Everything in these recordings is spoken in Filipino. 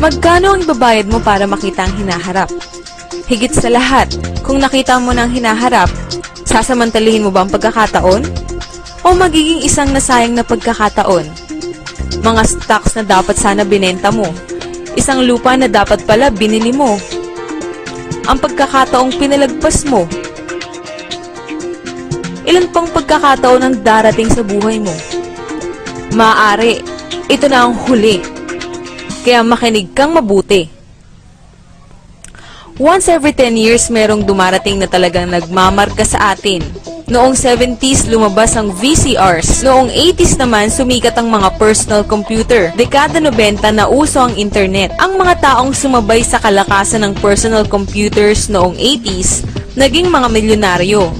Magkano ang ibabayad mo para makita ang hinaharap? Higit sa lahat, kung nakita mo ng hinaharap, sasamantalihin mo ba ang pagkakataon? O magiging isang nasayang na pagkakataon? Mga stocks na dapat sana binenta mo, isang lupa na dapat pala binili mo, ang pagkakataong pinalagpas mo. Ilan pang pagkakataon ang darating sa buhay mo? Maaari, ito na ang huli. Kaya makinig kang mabuti. Once every 10 years, merong dumarating na talagang nagmamarka sa atin. Noong 70s, lumabas ang VCRs. Noong 80s naman, sumikat ang mga personal computer. Dekada 90, nauso ang internet. Ang mga taong sumabay sa kalakasan ng personal computers noong 80s, naging mga milyonaryo.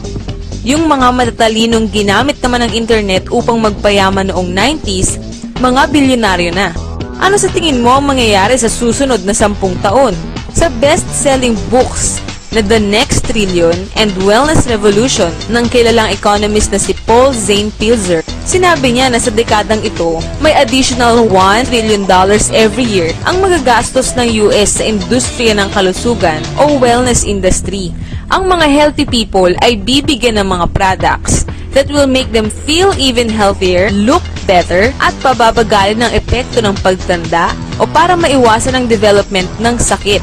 Yung mga matatalinong ginamit naman ng internet upang magpayaman noong 90s, mga bilyonaryo na. Ano sa tingin mo ang mangyayari sa susunod na 10 taon? Sa best-selling books na The Next Trillion and Wellness Revolution ng kilalang economist na si Paul Zane Pilzer, sinabi niya na sa dekadang ito, may additional $1 trillion every year ang magagastos ng US sa industriya ng kalusugan o wellness industry. Ang mga healthy people ay bibigyan ng mga products that will make them feel even healthier, look better, at pababagalin ng epekto ng pagtanda o para maiwasan ang development ng sakit.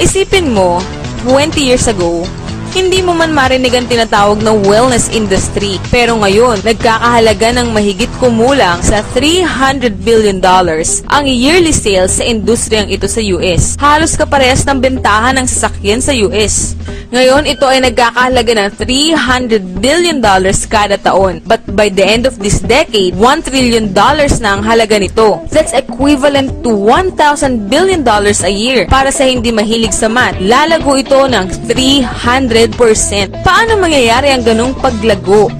Isipin mo, 20 years ago, hindi mo man marinig ang tinatawag na wellness industry. Pero ngayon, nagkakahalaga ng mahigit kumulang sa $300 billion ang yearly sales sa industriyang ito sa US. Halos kaparehas ng bentahan ng sasakyan sa US. Ngayon, ito ay nagkakahalaga ng $300 billion kada taon. But by the end of this decade, $1 trillion na ang halaga nito. That's equivalent to $1,000 billion a year. Para sa hindi mahilig sa math, lalago ito ng 300%. Paano mangyayari ang ganong paglago?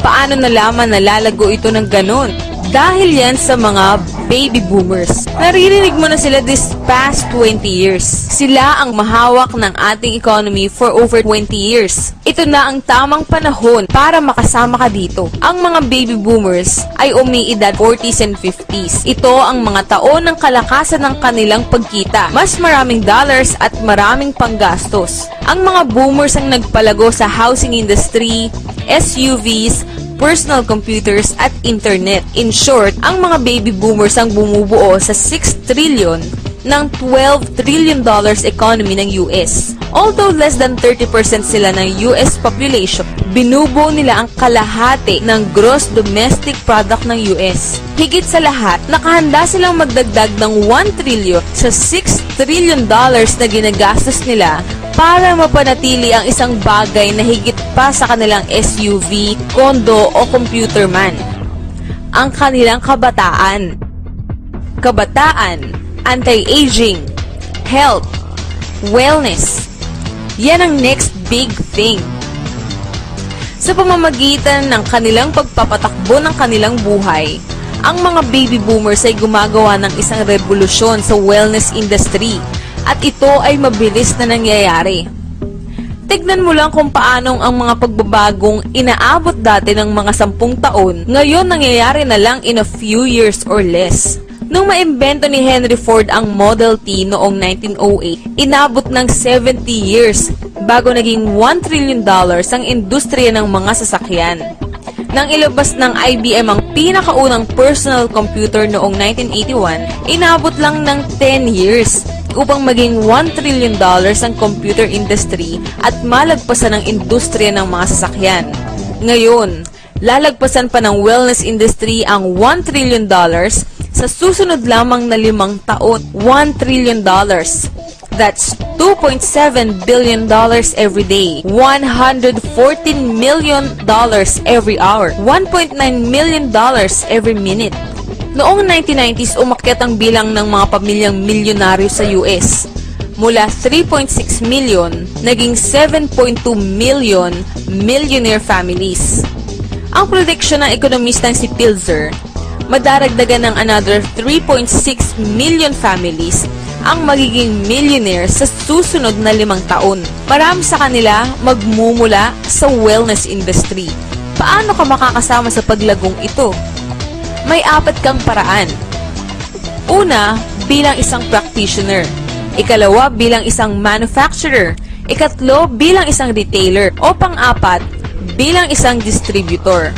Paano nalaman na lalago ito ng ganon? Dahil yan sa mga baby boomers. Naririnig mo na sila this past 20 years. Sila ang mahawak ng ating economy for over 20 years. Ito na ang tamang panahon para makasama ka dito. Ang mga baby boomers ay umiidad 40s and 50s. Ito ang mga taon ng kalakasan ng kanilang pagkita. Mas maraming dollars at maraming panggastos. Ang mga boomers ang nagpalago sa housing industry, SUVs, personal computers at internet. In short, ang mga baby boomers ang bumubuo sa 6 trillion ng $12 trillion economy ng US. Although less than 30% sila ng US population, binubuo nila ang kalahati ng gross domestic product ng US. Higit sa lahat, nakahanda silang magdagdag ng 1 trillion sa 6 trillion dollars na ginagastos nila para mapanatili ang isang bagay na higit pa sa kanilang SUV, kondo o computer man. Ang kanilang kabataan. Kabataan, anti-aging, health, wellness. Yan ang next big thing. Sa pamamagitan ng kanilang pagpapatakbo ng kanilang buhay, ang mga baby boomers ay gumagawa ng isang revolusyon sa wellness industry. At ito ay mabilis na nangyayari. Tignan mo lang kung paanong ang mga pagbabagong inaabot dati ng mga 10 taon, ngayon nangyayari na lang in a few years or less. Nung maimbento ni Henry Ford ang Model T noong 1908, inabot ng 70 years bago naging $1 trillion ang industriya ng mga sasakyan. Nang ilabas ng IBM ang pinakaunang personal computer noong 1981, inabot lang ng 10 years upang maging $1 trillion ang computer industry at malagpasan ang industriya ng mga sasakyan. Ngayon, lalagpasan pa ng wellness industry ang $1 trillion sa susunod lamang na 5 taon. $1 trillion. That's $2.7 billion every day, $114 million every hour, $1.9 million every minute. Noong 1990s, umakyat ang bilang ng mga pamilyang milyonaryo sa US. Mula 3.6 million, naging 7.2 million millionaire families. Ang prediction ng ekonomistang si Pilzer, madaragdagan ng another 3.6 million families ang magiging millionaire sa susunod na 5 taon. Marami sa kanila magmumula sa wellness industry. Paano ka makakasama sa paglagong ito? May 4 kang paraan. Una, bilang isang practitioner. Ikalawa, bilang isang manufacturer. Ikatlo, bilang isang retailer. O pang-apat, bilang isang distributor.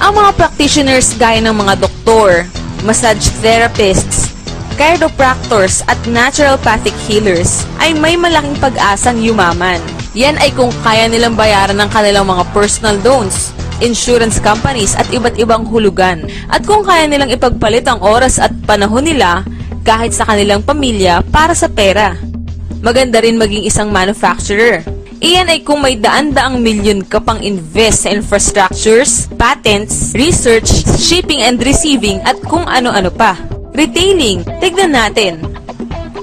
Ang mga practitioners gaya ng mga doktor, massage therapists, chiropractors at naturopathic healers ay may malaking pag-asang yumaman. Yan ay kung kaya nilang bayaran ng kanilang mga personal loans, insurance companies at iba't ibang hulugan. At kung kaya nilang ipagpalit ang oras at panahon nila kahit sa kanilang pamilya para sa pera. Maganda rin maging isang manufacturer. Iyan ay kung may daan-daang milyon ka pang invest sa infrastructures, patents, research, shipping and receiving at kung ano-ano pa. Retailing, tignan natin.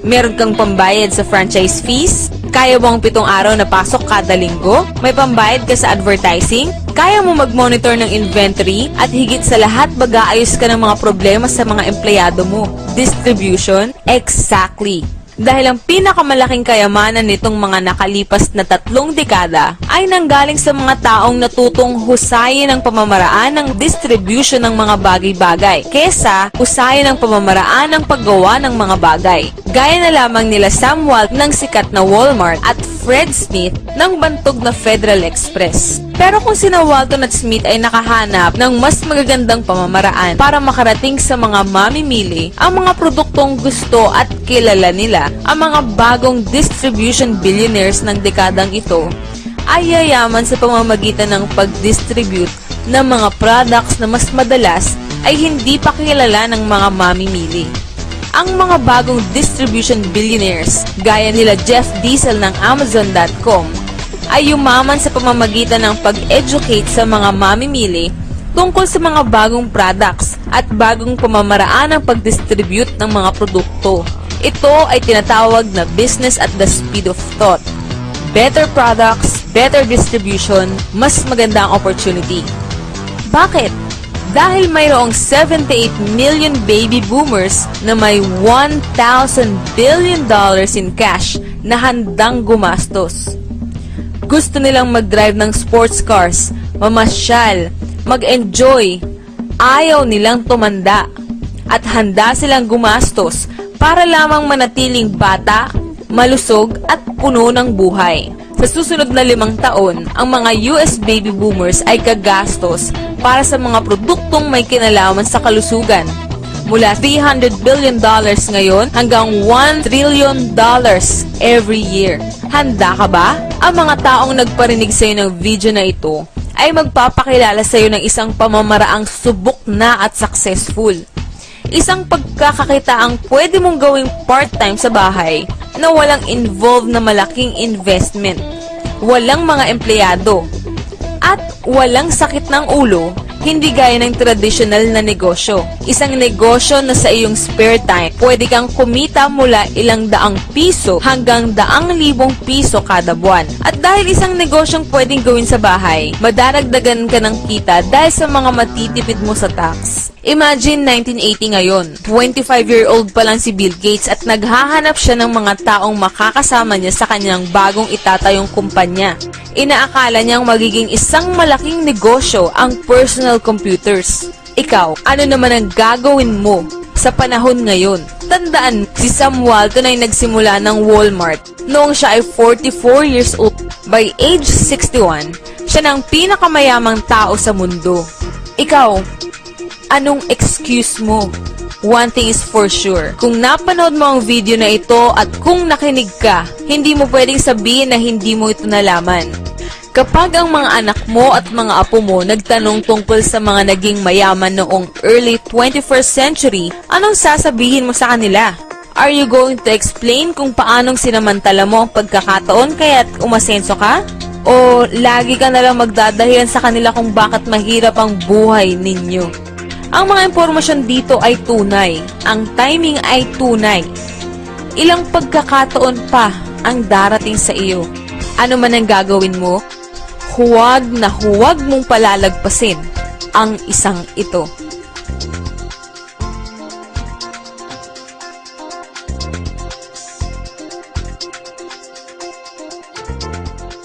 Meron kang pambayad sa franchise fees? Kaya mo ang 7 araw na pasok kada linggo? May pambayad ka sa advertising? Kaya mo mag-monitor ng inventory? At higit sa lahat, mag-aayos ka ng mga problema sa mga empleyado mo? Distribution? Exactly. Dahil ang pinakamalaking kayamanan nitong mga nakalipas na 3 dekada ay nanggaling sa mga taong natutong husayin ang pamamaraan ng distribution ng mga bagay-bagay kesa husayin ang pamamaraan ng paggawa ng mga bagay. Gaya na lamang nila Sam Walt ng sikat na Walmart at Fred Smith ng bantog na Federal Express. Pero kung sina Walton at Smith ay nakahanap ng mas magagandang pamamaraan para makarating sa mga mamimili ang mga produktong gusto at kilala nila, ang mga bagong distribution billionaires ng dekadang ito ay yayaman sa pamamagitan ng pag-distribute ng mga products na mas madalas ay hindi pa kilala ng mga mamimili. Ang mga bagong distribution billionaires gaya nila Jeff Bezos ng Amazon.com ay yumaman sa pamamagitan ng pag-educate sa mga mamimili tungkol sa mga bagong products at bagong pamamaraan ng pag-distribute ng mga produkto. Ito ay tinatawag na business at the speed of thought. Better products, better distribution, mas maganda ang opportunity. Bakit? Dahil mayroong 78 million baby boomers na may $1,000 billion in cash na handang gumastos. Gusto nilang mag-drive ng sports cars, mamasyal, mag-enjoy, ayaw nilang tumanda, at handa silang gumastos para lamang manatiling bata, malusog at puno ng buhay. Sa susunod na 5 taon, ang mga US baby boomers ay gagastos para sa mga produktong may kinalaman sa kalusugan. Mula $300 billion ngayon hanggang $1 trillion every year. Handa ka ba? Ang mga taong nagparinig sa iyo ng video na ito ay magpapakilala sa iyo ng isang pamamaraang subok na at successful. Isang pagkakakitaang pwede mong gawing part-time sa bahay na walang involved na malaking investment, walang mga empleyado, at walang sakit ng ulo, hindi gaya ng traditional na negosyo. Isang negosyo na sa iyong spare time, pwede kang kumita mula ilang daang piso hanggang daang libong piso kada buwan. At dahil isang negosyong pwedeng gawin sa bahay, madaragdagan ka ng kita dahil sa mga matitipid mo sa tax. Imagine 1980 ngayon, 25-year-old pa lang si Bill Gates at naghahanap siya ng mga taong makakasama niya sa kanyang bagong itatayong kumpanya. Inaakala niyang magiging isang malaking negosyo ang personal computers. Ikaw, ano naman ang gagawin mo sa panahon ngayon? Tandaan, si Sam Walton ay nagsimula ng Walmart noong siya ay 44 years old. By age 61, siya ng pinakamayamang tao sa mundo. Ikaw, anong excuse mo? One thing is for sure, kung napanood mo ang video na ito at kung nakinig ka, hindi mo pwedeng sabihin na hindi mo ito nalaman. Kapag ang mga anak mo at mga apo mo nagtanong tungkol sa mga naging mayaman noong early 21st century, anong sasabihin mo sa kanila? Are you going to explain kung paanong sinamantala mo ang pagkakataon kaya't umasenso ka? O lagi ka nalang magdadahilan sa kanila kung bakit mahirap ang buhay ninyo? Ang mga impormasyon dito ay tunay. Ang timing ay tunay. Ilang pagkakataon pa ang darating sa iyo. Ano man ang gagawin mo, huwag na huwag mong palalagpasin ang isang ito.